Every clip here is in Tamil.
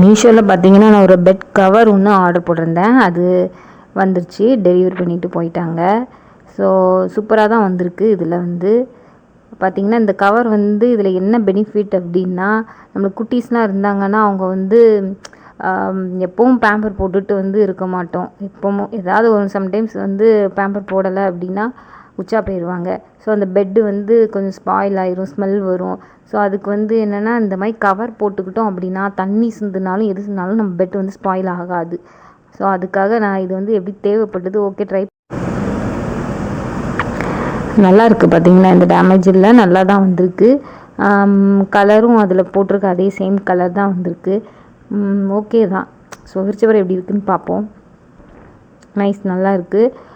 மீஷோவில் பார்த்தீங்கன்னா நான் ஒரு பெட் கவர் ஒன்று ஆர்டர் போட்டிருந்தேன். அது வந்துருச்சு, டெலிவரி பண்ணிவிட்டு போயிட்டாங்க. ஸோ சூப்பராக தான் வந்திருக்கு. இதில் வந்து பார்த்திங்கன்னா இந்த கவர் வந்து இதில் என்ன பெனிஃபிட் அப்படின்னா, நம்மளுக்கு குட்டீஸ்லாம் இருந்தாங்கன்னா அவங்க வந்து எப்பவும் பேம்பர் போட்டுட்டு வந்து இருக்க மாட்டோம். எப்பவும் ஏதாவது ஒரு சம்டைம்ஸ் வந்து பேம்பர் போடலை அப்படின்னா உச்சா போயிடுவாங்க. ஸோ அந்த பெட்டு வந்து கொஞ்சம் ஸ்பாயில் ஆயிரும், ஸ்மெல் வரும். ஸோ அதுக்கு வந்து என்னென்னா இந்த மாதிரி கவர் போட்டுக்கிட்டோம் அப்படின்னா தண்ணி சிந்துனாலும் எது சிந்தினாலும் நம்ம பெட் வந்து ஸ்பாயில் ஆகாது. ஸோ அதுக்காக நான் இது வந்து எப்படி தேவைப்பட்டது, ஓகே ட்ரை நல்லா இருக்குது. பார்த்தீங்களா, இந்த டேமேஜ் இல்லை, நல்லா தான் வந்திருக்கு. கலரும் அதில் போட்டிருக்க அதே சேம் கலர் தான் வந்திருக்கு. ஓகே தான். ஸோ விரிச்சவர் எப்படி இருக்குதுன்னு பார்ப்போம். நைஸ், நல்லா இருக்குது.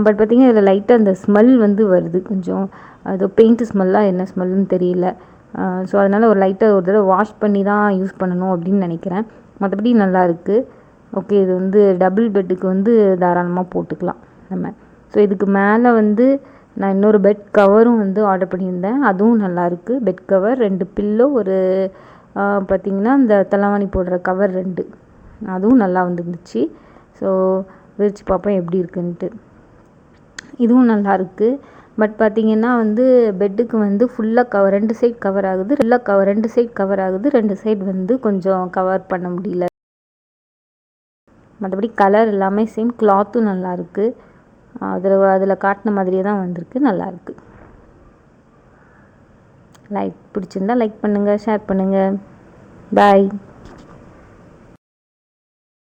பட் பார்த்திங்கன்னா இதில் லைட்டாக அந்த ஸ்மெல் வந்து வருது கொஞ்சம். அது பெயிண்ட்டு ஸ்மெல்லாக என்ன ஸ்மெல்லுன்னு தெரியல. ஸோ அதனால் ஒரு லைட்டாக ஒரு தடவை வாஷ் பண்ணி தான் யூஸ் பண்ணணும் அப்படின்னு நினைக்கிறேன். மற்றபடி நல்லா இருக்குது. ஓகே, இது வந்து டபுள் பெட்டுக்கு வந்து தாராளமாக போட்டுக்கலாம் நம்ம. ஸோ இதுக்கு மேலே வந்து நான் இன்னொரு பெட் கவரும் வந்து ஆர்டர் பண்ணியிருந்தேன். அதுவும் நல்லாயிருக்கு. பெட் கவர் 2 பில்லோ, ஒரு பார்த்திங்கன்னா இந்த தலைவாணி போடுற கவர் 2, அதுவும் நல்லா வந்துருந்துச்சு. ஸோ விரித்து பார்ப்போம் எப்படி இருக்குன்ட்டு. இதுவும் நல்லாயிருக்கு. பட் பார்த்திங்கன்னா வந்து பெட்டுக்கு வந்து ஃபுல்லாக 2 சைட் கவர் ஆகுது. 2 சைட் கவர் ஆகுது, 2 சைட் வந்து கொஞ்சம் கவர் பண்ண முடியல. மற்றபடி கலர் எல்லாமே சேம், கிளாத்தும் நல்லாயிருக்கு. அதில் காட்டின மாதிரியே தான் வந்திருக்கு, நல்லாயிருக்கு. லைக் பிடிச்சிருந்தா லைக் பண்ணுங்கள், ஷேர் பண்ணுங்கள். பாய்.